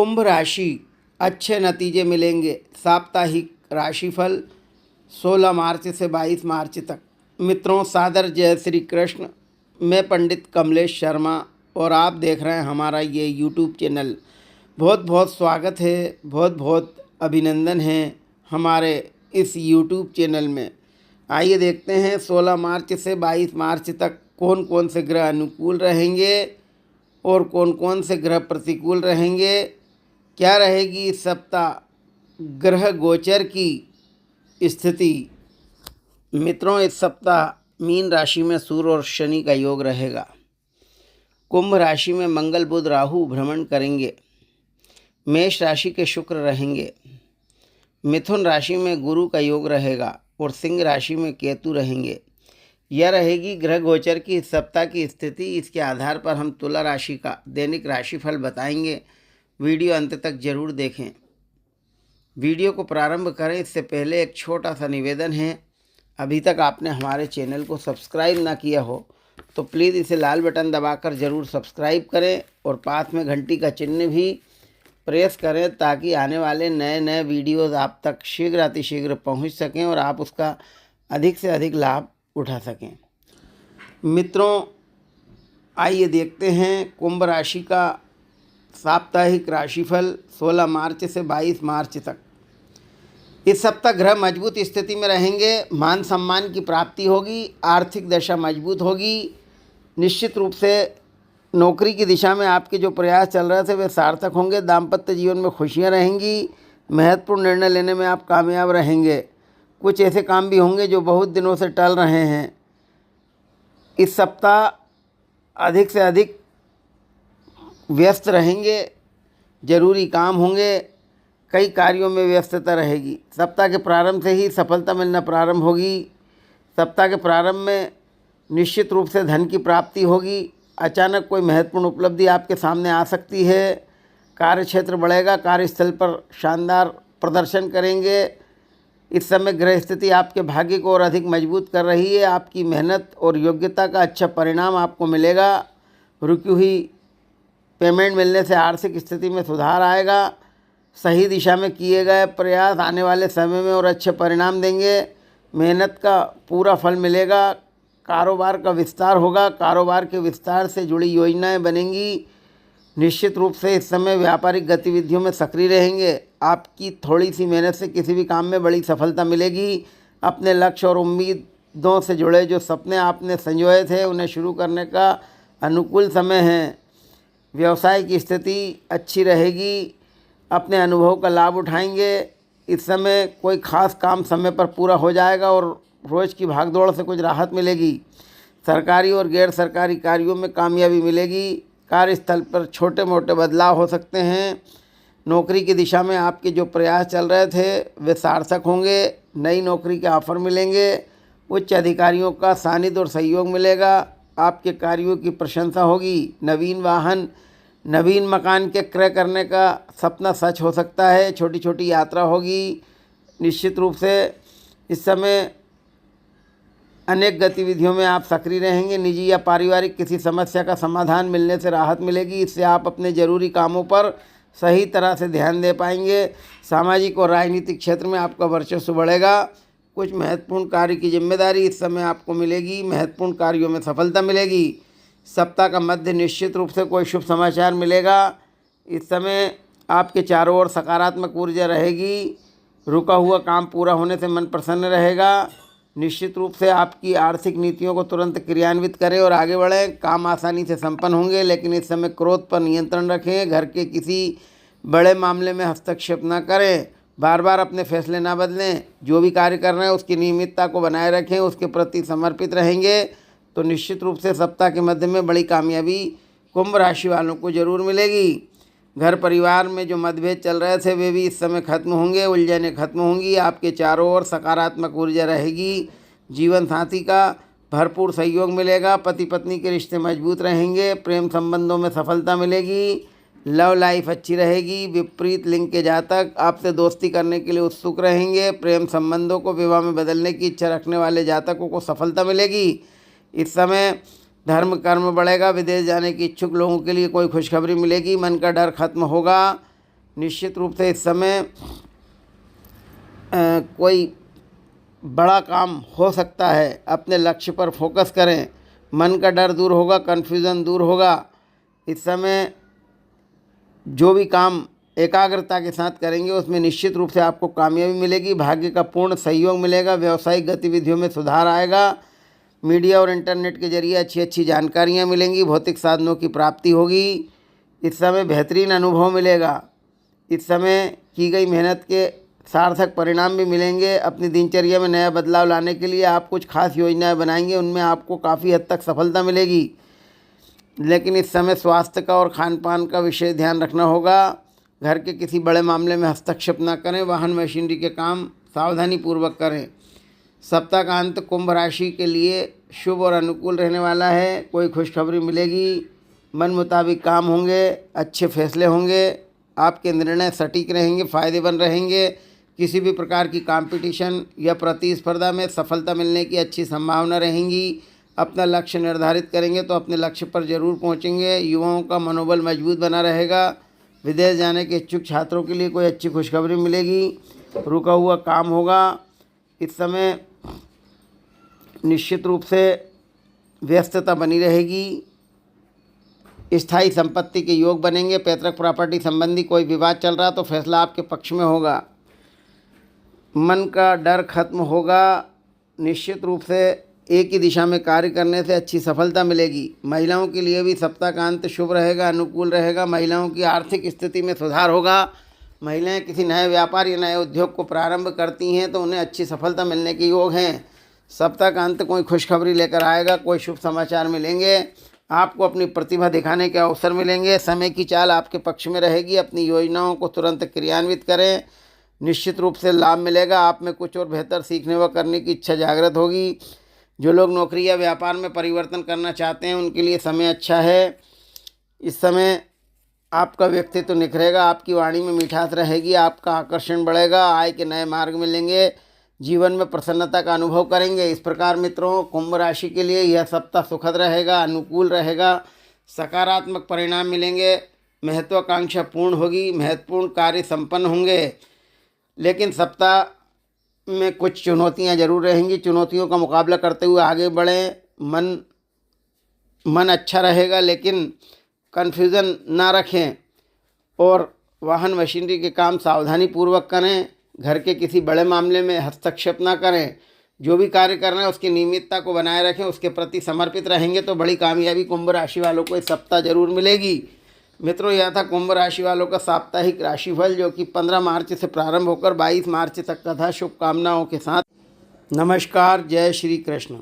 कुंभ राशि अच्छे नतीजे मिलेंगे। साप्ताहिक राशिफल 16 मार्च से 22 मार्च तक। मित्रों, सादर जय श्री कृष्ण। मैं पंडित कमलेश शर्मा और आप देख रहे हैं हमारा ये यूट्यूब चैनल। बहुत बहुत स्वागत है, बहुत बहुत अभिनंदन है हमारे इस यूट्यूब चैनल में। आइए देखते हैं 16 मार्च से 22 मार्च तक कौन कौन से ग्रह अनुकूल रहेंगे और कौन कौन से ग्रह प्रतिकूल रहेंगे। क्या रहेगी इस सप्ताह ग्रह गोचर की स्थिति। मित्रों, इस सप्ताह मीन राशि में सूर्य और शनि का योग रहेगा। कुंभ राशि में मंगल बुध राहु भ्रमण करेंगे। मेष राशि के शुक्र रहेंगे। मिथुन राशि में गुरु का योग रहेगा और सिंह राशि में केतु रहेंगे। यह रहेगी ग्रह गोचर की इस सप्ताह की स्थिति। इसके आधार पर हम तुला राशि का दैनिक राशिफल बताएंगे। वीडियो अंत तक जरूर देखें। वीडियो को प्रारंभ करें इससे पहले एक छोटा सा निवेदन है। अभी तक आपने हमारे चैनल को सब्सक्राइब ना किया हो तो प्लीज़ इसे लाल बटन दबाकर ज़रूर सब्सक्राइब करें और पास में घंटी का चिन्ह भी प्रेस करें ताकि आने वाले नए नए वीडियोज़ आप तक शीघ्र अतिशीघ्र पहुंच सकें और आप उसका अधिक से अधिक लाभ उठा सकें। मित्रों, आइए देखते हैं कुंभ राशि का साप्ताहिक राशिफल 16 मार्च से 22 मार्च तक। इस सप्ताह ग्रह मजबूत स्थिति में रहेंगे। मान सम्मान की प्राप्ति होगी। आर्थिक दशा मजबूत होगी। निश्चित रूप से नौकरी की दिशा में आपके जो प्रयास चल रहे थे वे सार्थक होंगे। दाम्पत्य जीवन में खुशियां रहेंगी। महत्वपूर्ण निर्णय लेने में आप कामयाब रहेंगे। कुछ ऐसे काम भी होंगे जो बहुत दिनों से टल रहे हैं। इस सप्ताह अधिक से अधिक व्यस्त रहेंगे। जरूरी काम होंगे। कई कार्यों में व्यस्तता रहेगी। सप्ताह के प्रारंभ से ही सफलता मिलना प्रारंभ होगी। सप्ताह के प्रारंभ में निश्चित रूप से धन की प्राप्ति होगी। अचानक कोई महत्वपूर्ण उपलब्धि आपके सामने आ सकती है। कार्य क्षेत्र बढ़ेगा। कार्यस्थल पर शानदार प्रदर्शन करेंगे। इस समय ग्रह स्थिति आपके भाग्य को और अधिक मजबूत कर रही है। आपकी मेहनत और योग्यता का अच्छा परिणाम आपको मिलेगा। रुकी हुई पेमेंट मिलने से आर्थिक स्थिति में सुधार आएगा। सही दिशा में किए गए प्रयास आने वाले समय में और अच्छे परिणाम देंगे। मेहनत का पूरा फल मिलेगा। कारोबार का विस्तार होगा। कारोबार के विस्तार से जुड़ी योजनाएं बनेंगी। निश्चित रूप से इस समय व्यापारिक गतिविधियों में सक्रिय रहेंगे। आपकी थोड़ी सी मेहनत से किसी भी काम में बड़ी सफलता मिलेगी। अपने लक्ष्य और उम्मीदों से जुड़े जो सपने आपने संजोए थे उन्हें शुरू करने का अनुकूल समय है। व्यवसाय की स्थिति अच्छी रहेगी। अपने अनुभव का लाभ उठाएंगे। इस समय कोई खास काम समय पर पूरा हो जाएगा और रोज़ की भागदौड़ से कुछ राहत मिलेगी। सरकारी और गैर सरकारी कार्यों में कामयाबी मिलेगी। कार्यस्थल पर छोटे मोटे बदलाव हो सकते हैं। नौकरी की दिशा में आपके जो प्रयास चल रहे थे वे सार्थक होंगे। नई नौकरी के ऑफर मिलेंगे। उच्च अधिकारियों का सानिध्य और सहयोग मिलेगा। आपके कार्यों की प्रशंसा होगी। नवीन वाहन, नवीन मकान के क्रय करने का सपना सच हो सकता है। छोटी छोटी यात्रा होगी। निश्चित रूप से इस समय अनेक गतिविधियों में आप सक्रिय रहेंगे। निजी या पारिवारिक किसी समस्या का समाधान मिलने से राहत मिलेगी। इससे आप अपने जरूरी कामों पर सही तरह से ध्यान दे पाएंगे। सामाजिक और राजनीतिक क्षेत्र में आपका वर्चस्व बढ़ेगा। कुछ महत्वपूर्ण कार्य की जिम्मेदारी इस समय आपको मिलेगी। महत्वपूर्ण कार्यों में सफलता मिलेगी। सप्ताह का मध्य निश्चित रूप से कोई शुभ समाचार मिलेगा। इस समय आपके चारों ओर सकारात्मक ऊर्जा रहेगी। रुका हुआ काम पूरा होने से मन प्रसन्न रहेगा। निश्चित रूप से आपकी आर्थिक नीतियों को तुरंत क्रियान्वित करें और आगे बढ़ें। काम आसानी से संपन्न होंगे, लेकिन इस समय क्रोध पर नियंत्रण रखें। घर के किसी बड़े मामले में हस्तक्षेप न करें। बार बार अपने फैसले ना बदलें। जो भी कार्य कर रहे हैं उसकी नियमितता को बनाए रखें। उसके प्रति समर्पित रहेंगे तो निश्चित रूप से सप्ताह के मध्य में बड़ी कामयाबी कुंभ राशि वालों को जरूर मिलेगी। घर परिवार में जो मतभेद चल रहे थे वे भी इस समय खत्म होंगे। उलझनें खत्म होंगी। आपके चारों ओर सकारात्मक ऊर्जा रहेगी। जीवन साथी का भरपूर सहयोग मिलेगा। पति पत्नी के रिश्ते मजबूत रहेंगे। प्रेम संबंधों में सफलता मिलेगी। लव लाइफ अच्छी रहेगी। विपरीत लिंग के जातक आपसे दोस्ती करने के लिए उत्सुक रहेंगे। प्रेम संबंधों को विवाह में बदलने की इच्छा रखने वाले जातकों को सफलता मिलेगी। इस समय धर्म कर्म बढ़ेगा। विदेश जाने की इच्छुक लोगों के लिए कोई खुशखबरी मिलेगी। मन का डर खत्म होगा। निश्चित रूप से इस समय कोई बड़ा काम हो सकता है। अपने लक्ष्य पर फोकस करें, मन का डर दूर होगा, कन्फ्यूज़न दूर होगा। इस समय जो भी काम एकाग्रता के साथ करेंगे उसमें निश्चित रूप से आपको कामयाबी मिलेगी, भाग्य का पूर्ण सहयोग मिलेगा, व्यावसायिक गतिविधियों में सुधार आएगा, मीडिया और इंटरनेट के जरिए अच्छी अच्छी जानकारियाँ मिलेंगी, भौतिक साधनों की प्राप्ति होगी। इस समय बेहतरीन अनुभव मिलेगा। इस समय की गई मेहनत के सार्थक परिणाम भी मिलेंगे। अपनी दिनचर्या में नया बदलाव लाने के लिए आप कुछ खास योजनाएं बनाएंगे, उनमें आपको काफ़ी हद तक सफलता मिलेगी। लेकिन इस समय स्वास्थ्य का और खान पान का विशेष ध्यान रखना होगा। घर के किसी बड़े मामले में हस्तक्षेप न करें, वाहन मशीनरी के काम सावधानी पूर्वक करें। सप्ताह का अंत कुंभ राशि के लिए शुभ और अनुकूल रहने वाला है। कोई खुशखबरी मिलेगी, मन मुताबिक काम होंगे, अच्छे फैसले होंगे, आपके निर्णय सटीक रहेंगे, फ़ायदेमंद रहेंगे। किसी भी प्रकार की कंपटीशन या प्रतिस्पर्धा में सफलता मिलने की अच्छी संभावना रहेंगी। अपना लक्ष्य निर्धारित करेंगे तो अपने लक्ष्य पर ज़रूर पहुंचेंगे। युवाओं का मनोबल मजबूत बना रहेगा। विदेश जाने के इच्छुक छात्रों के लिए कोई अच्छी खुशखबरी मिलेगी। रुका हुआ काम होगा। इस समय निश्चित रूप से व्यस्तता बनी रहेगी। स्थायी संपत्ति के योग बनेंगे। पैतृक प्रॉपर्टी संबंधी कोई विवाद चल रहा तो फैसला आपके पक्ष में होगा। मन का डर खत्म होगा। निश्चित रूप से एक ही दिशा में कार्य करने से अच्छी सफलता मिलेगी। महिलाओं के लिए भी सप्ताह का अंत शुभ रहेगा, अनुकूल रहेगा। महिलाओं की आर्थिक स्थिति में सुधार होगा। महिलाएं किसी नए व्यापार या नए उद्योग को प्रारंभ करती हैं तो उन्हें अच्छी सफलता मिलने के योग हैं। सप्ताह का अंत कोई खुशखबरी लेकर आएगा, कोई शुभ समाचार मिलेंगे। आपको अपनी प्रतिभा दिखाने के अवसर मिलेंगे। समय की चाल आपके पक्ष में रहेगी। अपनी योजनाओं को तुरंत क्रियान्वित करें, निश्चित रूप से लाभ मिलेगा। आप में कुछ और बेहतर सीखने व करने की इच्छा जागृत होगी। जो लोग नौकरी या व्यापार में परिवर्तन करना चाहते हैं उनके लिए समय अच्छा है। इस समय आपका व्यक्तित्व निखरेगा, आपकी वाणी में मिठास रहेगी, आपका आकर्षण बढ़ेगा, आय के नए मार्ग मिलेंगे, जीवन में प्रसन्नता का अनुभव करेंगे। इस प्रकार मित्रों, कुंभ राशि के लिए यह सप्ताह सुखद रहेगा, अनुकूल रहेगा, सकारात्मक परिणाम मिलेंगे, महत्वाकांक्षा पूर्ण होगी, महत्वपूर्ण कार्य संपन्न होंगे। लेकिन सप्ताह में कुछ चुनौतियां जरूर रहेंगी। चुनौतियों का मुकाबला करते हुए आगे बढ़ें। मन अच्छा रहेगा, लेकिन कन्फ्यूज़न ना रखें और वाहन मशीनरी के काम सावधानी पूर्वक करें। घर के किसी बड़े मामले में हस्तक्षेप ना करें। जो भी कार्य कर रहे हैं उसकी नियमितता को बनाए रखें, उसके प्रति समर्पित रहेंगे तो बड़ी कामयाबी कुंभ राशि वालों को इस सप्ताह जरूर मिलेगी। मित्रों, यह था कुंभ राशि वालों का साप्ताहिक राशिफल, जो कि 15 मार्च से प्रारंभ होकर 22 मार्च तक का था। शुभकामनाओं के साथ नमस्कार। जय श्री कृष्ण।